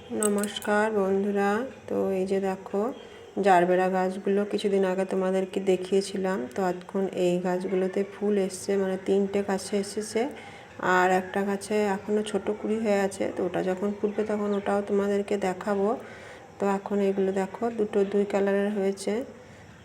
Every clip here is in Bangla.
नमस्कार बंधुरा। तो ये देखो जारबेरा गाछगुलो কিছুদিন আগে তোমাদেরকে দেখিয়েছিলাম। তো এখন এই গাছগুলোতে ফুল এসছে, মানে 3টে গাছে এসেছে আর একটা গাছে এখনো ছোট কুড়ি হয়ে আছে। তো ওটা যখন ফুটবে তখন ওটাও তোমাদেরকে দেখাবো। তো এখন এগুলো দেখো দুই কালারের হয়েছে।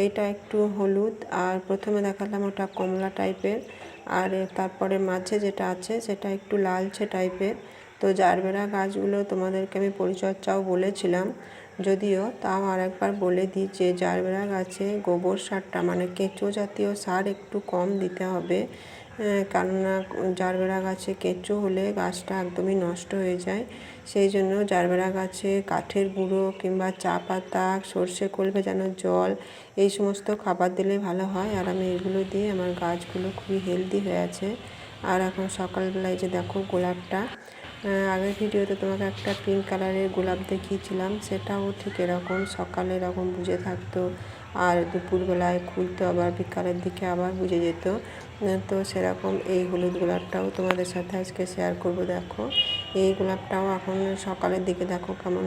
এইটা একটু হলুদ আর প্রথমে দেখালাম ওটা কমলা টাইপের, আর তারপরে মাঝে যেটা আছে সেটা একটু লালচে টাইপের। তো জারবেরা গাছগুলো তোমাদেরকে আমি পরিচর্যাও বলেছিলাম, যদিও তাও আরেকবার বলে দিই যে জারবেরা গাছে গোবর সারটা মানে কেঁচো জাতীয় সার একটু কম দিতে হবে, কেননা জারবেরা গাছে কেঁচো হলে গাছটা একদমই নষ্ট হয়ে যায়। সেই জন্য জারবেরা গাছে কাঠের গুঁড়ো কিংবা চা পাতা, সর্ষে খোল ভেজানো জল এই সমস্ত খাবার দিলে ভালো হয়। আর আমি এগুলো দিয়ে আমার গাছগুলো খুবই হেলদি হয়ে আছে। আর এখন সকালবেলায় যে দেখো গোলাপটা, আগের ভিডিওতে তোমাকে একটা পিঙ্ক কালারের গোলাপ দেখিয়েছিলাম, সেটাও ঠিক এরকম সকালে এরকম বুঝে থাকতো আর দুপুরবেলায় খুলতো, আবার বিকালের দিকে আবার বুঝে যেত। তো সেরকম এই হলুদ গোলাপটাও তোমাদের সাথে আজকে শেয়ার করব। দেখো এই গোলাপটাও এখন সকালের দিকে দেখো কেমন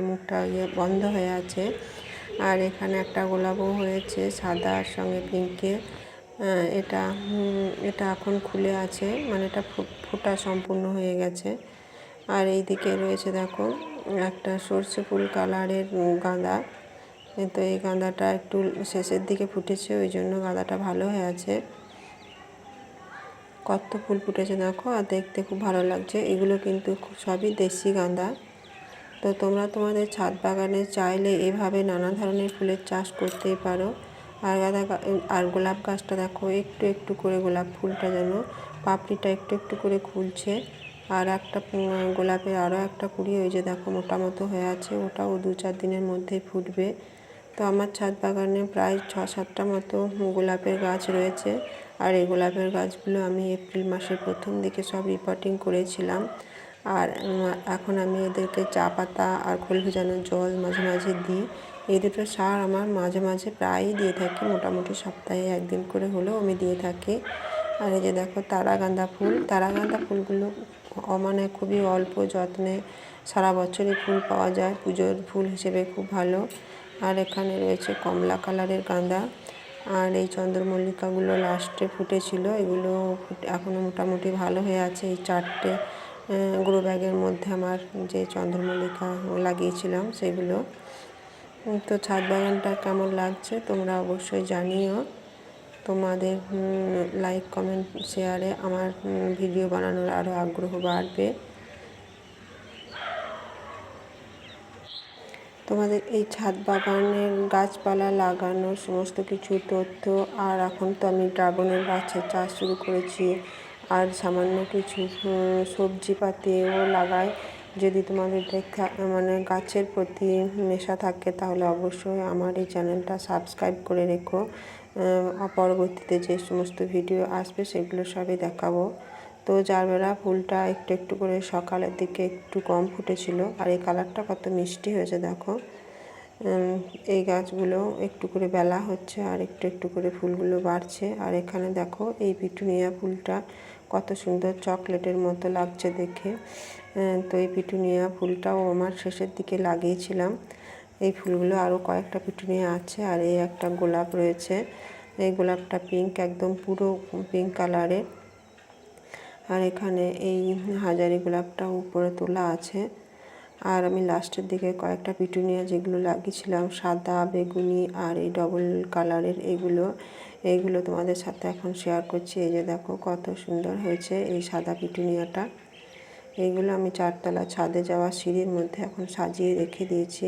মুখটা বন্ধ হয়ে আছে। আর এখানে একটা গোলাপও হয়েছে সাদার সঙ্গে পিঙ্কে। এটা এটা এখন খুলে আছে, মানে এটা ফোটা সম্পূর্ণ হয়ে গেছে। আর এই দিকে রয়েছে দেখো একটা সর্ষে ফুল কালারের গাঁদা। তো এই গাঁদাটা একটু শেষের দিকে ফুটেছে, ওই জন্য গাঁদাটা ভালো হয়ে আছে। কত ফুল ফুটেছে দেখো, আর দেখতে খুব ভালো লাগছে। এগুলো কিন্তু সবই দেশি গাঁদা। তো তোমরা তোমাদের ছাদ বাগানে চাইলে এভাবে নানা ধরনের ফুলের চাষ করতেই পারো। আর গোলাপ গাছটা দেখো একটু একটু করে গোলাপ ফুলটা যেন পাপড়িটা একটু একটু করে খুলছে। আর একটা গোলাপের আরও একটা কুড়ি ওই যে দেখো মোটা মতো হয়ে আছে, ওটাও 2-4 দিনের মধ্যেই ফুটবে। তো আমার ছাদ বাগানে প্রায় 6-7টা মতো গোলাপের গাছ রয়েছে। আর এই গোলাপের গাছগুলো আমি এপ্রিল মাসের প্রথম দিকে সব রিপোর্টিং করেছিলাম। আর এখন আমি এদেরকে চা পাতা আর খোল ভেজানো জল মাঝে মাঝে দিই। এই দুটো সার আমার মাঝে মাঝে প্রায়ই দিয়ে থাকি, মোটামুটি সপ্তাহে একদিন করে হলেও আমি দিয়ে থাকি। আর এই যে দেখো তারাগাঁদা ফুলগুলো মানে খুবই অল্প যত্নে সারা বছরই ফুল পাওয়া যায়, পুজোর ফুল হিসেবে খুব ভালো। আর এখানে রয়েছে কমলা কালারের গাঁদা। আর এই চন্দ্রমল্লিকাগুলো লাস্টে ফুটেছিল, এগুলো এখনও মোটামুটি ভালো হয়ে আছে। এই 4টে গ্রো ব্যাগের মধ্যে আমার যে চন্দ্রমল্লিকা লাগিয়েছিলাম সেগুলো। তো ছাদ বাগানটা কেমন লাগছে তোমরা অবশ্যই জানিও। তোমাদের লাইক কমেন্ট শেয়ারে আমার ভিডিও বানানোর আরও আগ্রহ বাড়বে। তোমাদের এই ছাদ বাগানের গাছপালা লাগানোর সমস্ত কিছু তথ্য, আর এখন তো আমি ড্রাগনের গাছের চাষ শুরু করেছি, আর সামান্য কিছু সবজিপাতিও লাগাই। যদি তোমাদের মানে গাছের প্রতি নেশা থাকে তাহলে অবশ্যই আমার এই চ্যানেলটা সাবস্ক্রাইব করে রেখো। পরবর্তীতে যে সমস্ত ভিডিও আসবে সেগুলো সবই দেখাবো। তো জারবেরা ফুলটা একটু একটু করে সকালের দিকে একটু কম ফুটেছিল, আর এই কালারটা কত মিষ্টি হয়েছে দেখো। এই গাছগুলো একটু করে বেলা হচ্ছে আর একটু একটু করে ফুলগুলো বাড়ছে। আর এখানে দেখো এই পিটুনিয়া ফুলটা কত সুন্দর চকলেটের মতো লাগছে দেখে। তো এই পিটুনিয়া ফুলটাও আমার শেষের দিকে লাগিয়েছিলাম। এই ফুলগুলো আরও কয়েকটা পিটুনিয়া আছে। আর এই একটা গোলাপ রয়েছে, এই গোলাপটা পিঙ্ক, একদম পুরো পিঙ্ক কালারের। আর এখানে এই হাজারি গোলাপটা উপরে তোলা আছে। আর আমি লাস্টের দিকে কয়েকটা পিটুনিয়া যেগুলো লাগিয়েছিলাম সাদা বেগুনি আর এই ডবল কালারের, এইগুলো তোমাদের সাথে এখন শেয়ার করছি। এই যে দেখো কত সুন্দর হয়েছে এই সাদা পিটুনিয়াটা। এইগুলো আমি 4তলা ছাদে যাওয়া সিঁড়ির মধ্যে এখন সাজিয়ে রেখে দিয়েছি।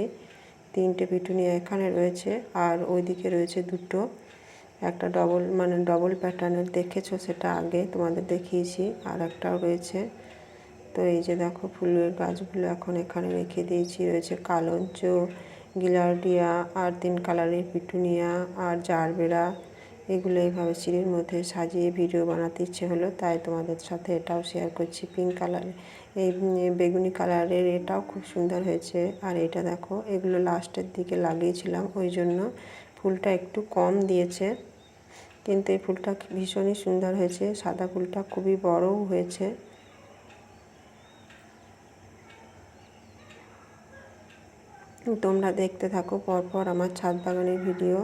3টে পিটুনিয়া এখানে রয়েছে, আর ওইদিকে রয়েছে 2টো, একটা ডবল প্যাটার্নের দেখেছো, সেটা আগে তোমাদের দেখিয়েছি, আর একটাও রয়েছে। তো এই যে দেখো ফুলের গাছগুলো এখন এখানে রেখে দিয়েছি। রয়েছে কালঞ্চ, গিলার্ডিয়া আর 3 কালারের পিটুনিয়া আর জারবেরা। এগুলো এইভাবে সিঁড়ির মধ্যে সাজিয়ে ভিডিও বানাতে ইচ্ছে হলো, তাই তোমাদের সাথে এটাও শেয়ার করছি। পিঙ্ক কালারের এই বেগুনি কালারের এটাও খুব সুন্দর হয়েছে। আর এটা দেখো এগুলো লাস্টের দিকে লাগিয়েছিলাম, ওই জন্য ফুলটা একটু কম দিয়েছে, কিন্তু এই ফুলটা ভীষণই সুন্দর হয়েছে। সাদা ফুলটা খুবই বড়ও হয়েছে। তোমরা দেখতে থাকো পরপর আমার ছাদ বাগানের ভিডিও,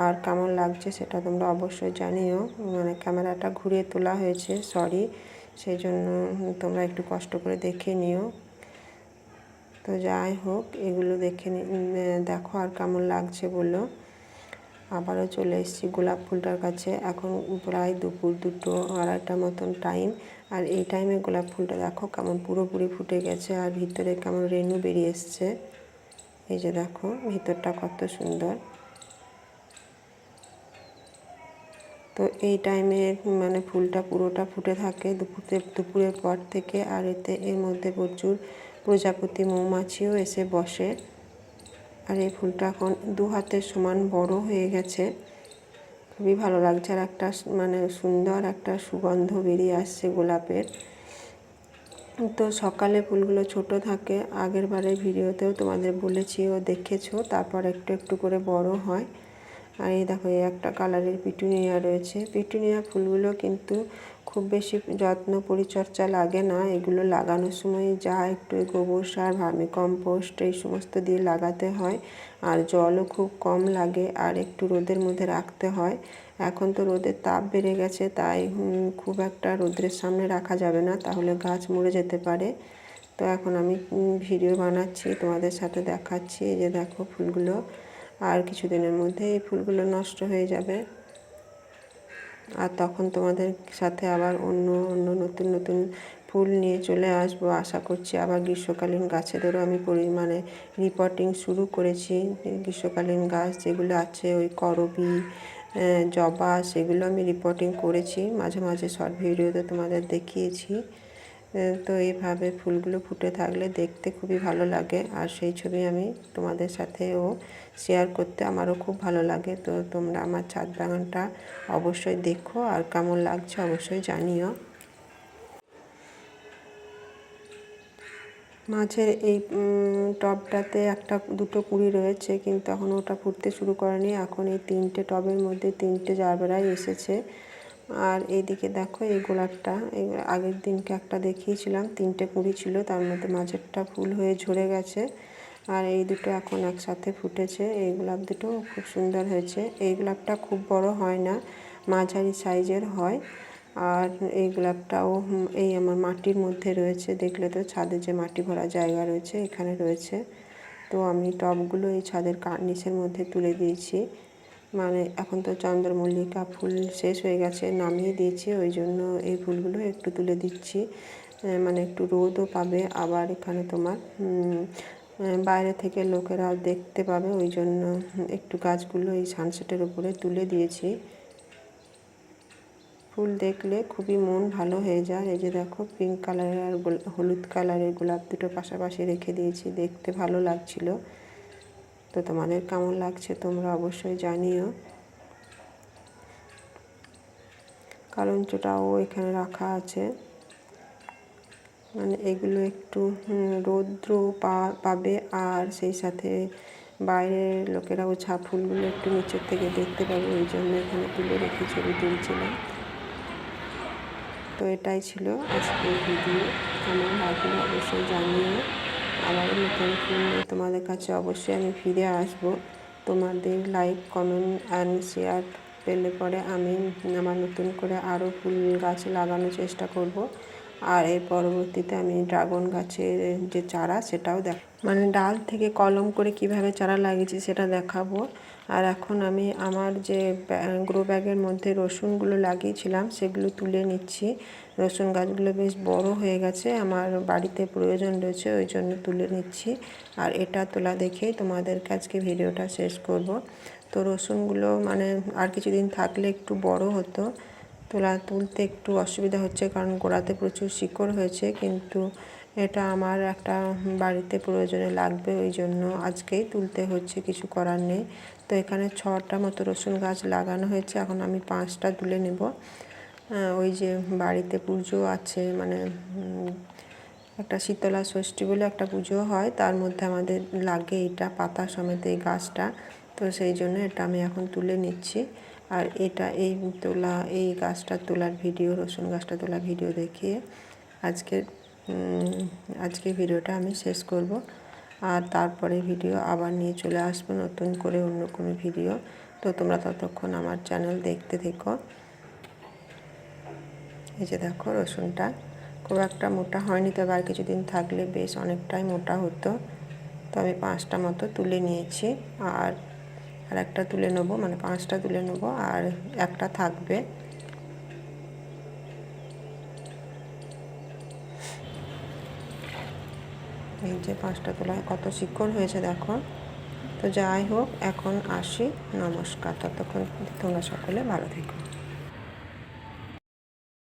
আর কেমন লাগছে সেটা তোমরা অবশ্যই জানিও। মানে ক্যামেরাটা ঘুরিয়ে তোলা হয়েছে, সরি, সেই জন্য তোমরা একটু কষ্ট করে দেখে নিও। তো যাই হোক, এগুলো দেখে দেখো আর কেমন লাগছে বলো। আবারও চলে এসেছি গোলাপ ফুলটার কাছে। এখন প্রায় দুপুর 2-2:30 মতন টাইম, আর এই টাইমে গোলাপ ফুলটা দেখো কেমন পুরোপুরি ফুটে গেছে, আর ভিতরে কেমন রেণু বেরিয়ে এসছে। এই যে দেখো ভিতরটা কত সুন্দর। তো এই টাইমে মানে ফুলটা পুরোটা ফুটে থাকে দুপুরের পর থেকে, আর এর মধ্যে প্রচুর প্রজাপতি মৌমাছিও এসে বসে। আর এই ফুলটা এখন 2 হাতের সমান বড় হয়ে গেছে, খুবই ভালো লাগছে। আর একটা মানে সুন্দর একটা সুগন্ধ বেরিয়ে আসছে গোলাপের। তো সকালে ফুলগুলো ছোট থাকে, আগের বারের ভিডিওতেও তোমাদের বলেছি ও দেখেছো, তারপর একটু একটু করে বড় হয়। আর এই দেখো এই একটা কালারের পিটুনিয়া রয়েছে। পিটুনিয়া ফুলগুলো কিন্তু খুব বেশি যত্ন পরিচর্যা লাগে না, এগুলো লাগানোর সময় যা একটু গোবর সার, ভার্মি কম্পোস্ট এই সমস্ত দিয়ে লাগাতে হয়, আর জলও খুব কম লাগে, আর একটু রোদের মধ্যে রাখতে হয়। এখন তো রোদের তাপ বেড়ে গেছে, তাই খুব একটা রোদের সামনে রাখা যাবে না, তাহলে গাছ মরে যেতে পারে। তো এখন আমি ভিডিও বানাচ্ছি, তোমাদের সাথে দেখাচ্ছি। এই যে দেখো ফুলগুলো, আর কিছুদিনের মধ্যে এই ফুলগুলো নষ্ট হয়ে যাবে, আর তখন তোমাদের সাথে আবার অন্য অন্য নতুন নতুন ফুল নিয়ে চলে আসবো। আশা করছি আবার গ্রীষ্মকালীন গাছেদেরও আমি মানে রিপোর্টিং শুরু করেছি। গ্রীষ্মকালীন গাছ যেগুলো আছে, ওই করবী, জবা, সেগুলো আমি রিপোর্টিং করেছি, মাঝে মাঝে শর্ট ভিডিওতে তোমাদের দেখিয়েছি। তো এইভাবে ফুলগুলো ফুটে থাকলে দেখতে খুবই ভালো লাগে, আর সেই ছবি আমি তোমাদের সাথেও শেয়ার করতে আমারও খুব ভালো লাগে। তো তোমরা আমার ছাদ বাগানটা অবশ্যই দেখো, আর কেমন লাগছে অবশ্যই জানিও। মাঝের এই টবটাতে দুটো কুঁড়ি রয়েছে, কিন্তু এখন ওটা ফুটতে শুরু করেনি। এখন এই 3টে টবের মধ্যে 3টে জারবেরাই এসেছে। আর এইদিকে দেখো এই গোলাপটা, এই আগের দিনকে একটা দেখিয়েছিলাম, 3টে কুঁড়ি ছিল, তার মধ্যে মাঝেরটা ফুল হয়ে ঝরে গেছে, আর এই দুটো এখন একসাথে ফুটেছে। এই গোলাপ দুটো খুব সুন্দর হয়েছে। এই গোলাপটা খুব বড় হয় না, মাঝারি সাইজের হয়। আর এই গোলাপটাও এই আমার মাটির মধ্যে রয়েছে, দেখলে তো ছাদে যে মাটি ভরা জায়গা রয়েছে এখানে রয়েছে। তো আমি টবগুলো এই ছাদের নিচের মধ্যে তুলে দিয়েছি। মানে এখন তো চন্দ্রমল্লিকা ফুল শেষ হয়ে গেছে, নামিয়ে দিয়েছি, ওই জন্য এই ফুলগুলো একটু তুলে দিচ্ছি, মানে একটু রোদও পাবে। আবার এখানে তোমার বাইরে থেকে লোকেরা দেখতে পাবে, ওই জন্য একটু গাছগুলো এই সানসেটের উপরে তুলে দিয়েছি। ফুল দেখলে খুবই মন ভালো হয়ে যায়। এই যে দেখো পিঙ্ক কালারের আর হলুদ কালারের গোলাপ দুটো পাশাপাশি রেখে দিয়েছি, দেখতে ভালো লাগছিল। তো তোমাদের কেমন লাগছে তোমরা অবশ্যই জানিও। কালঞ্চটাও এখানে রাখা আছে, মানে এগুলো একটু রৌদ্র পাবে, আর সেই সাথে বাইরের লোকেরাও ফুলগুলো একটু নিচের থেকে দেখতে পাবে, ওই জন্য এখানে তুলে রেখে ছবি তুলছিলাম। তো এটাই ছিল আজকের ভিডিও, কেমন লাগলো অবশ্যই জানিও। আবার নতুন ফুল নিয়ে তোমাদের কাছে অবশ্যই আমি ফিরে আসব। তোমাদের লাইক, কমেন্ট অ্যান্ড শেয়ার পেলে পরে আমি আমার নতুন করে আরও ফুল গাছ লাগানোর চেষ্টা করব। আর এর পরবর্তীতে আমি ড্রাগন গাছের যে চারা সেটাও মানে ডাল থেকে কলম করে কিভাবে চারা লাগিয়েছি সেটা দেখাবো। আর এখন আমি আমার যে গ্রো ব্যাগের মধ্যে রসুনগুলো লাগিয়েছিলাম সেগুলো তুলে নিচ্ছি। রসুন গাছগুলো বেশ বড় হয়ে গেছে, আমার বাড়িতে প্রয়োজন রয়েছে, ওই জন্য তুলে নিচ্ছি। আর এটা তোলা দেখেই তোমাদের কাছে ভিডিওটা শেষ করব। তো রসুনগুলো মানে আর কিছুদিন থাকলে একটু বড় হতো, তুলতে একটু অসুবিধা হচ্ছে, কারণ গোড়াতে প্রচুর শিকড় হয়েছে, কিন্তু এটা আমার একটা বাড়িতে প্রয়োজনে লাগবে, ওই জন্য আজকেই তুলতে হচ্ছে, কিছু করার নেই। তো এখানে 6টা মতো রসুন গাছ লাগানো হয়েছে, এখন আমি 5টা তুলে নেব। ওই যে বাড়িতে পুজো আছে, মানে একটা শীতলা ষষ্ঠী বলে একটা পুজো হয়, তার মধ্যে আমাদের লাগে এটা পাতা সমেত এই গাছটা। তো সেই জন্য এটা আমি এখন তুলে নিচ্ছি। আর এটা এই গাছটা তোলার ভিডিও, রসুন গাছটা তোলার ভিডিও দেখিয়ে আজকের ভিডিওটা আমি শেষ করব। আর তারপরে ভিডিও আবার নিয়ে চলে আসবো নতুন করে অন্য কোনো ভিডিও। তো তোমরা ততক্ষণ আমার চ্যানেল দেখতে থেকো। এই যে দেখো রসুনটা খুব একটা মোটা হয়নি, তবে আর কিছুদিন থাকলে বেশ অনেকটাই মোটা হতো। তো আমি 5টা মতো তুলে নিয়েছি, আর একটা তুলে নেবো, মানে 5টা তুলে নেবো আর একটা থাকবে। এই যে 5টা তোলা কত শিকড় হয়েছে দেখো। তো যাই হোক, এখন আসি, নমস্কার। ততক্ষণ তোমরা সকলে ভালো থেকো।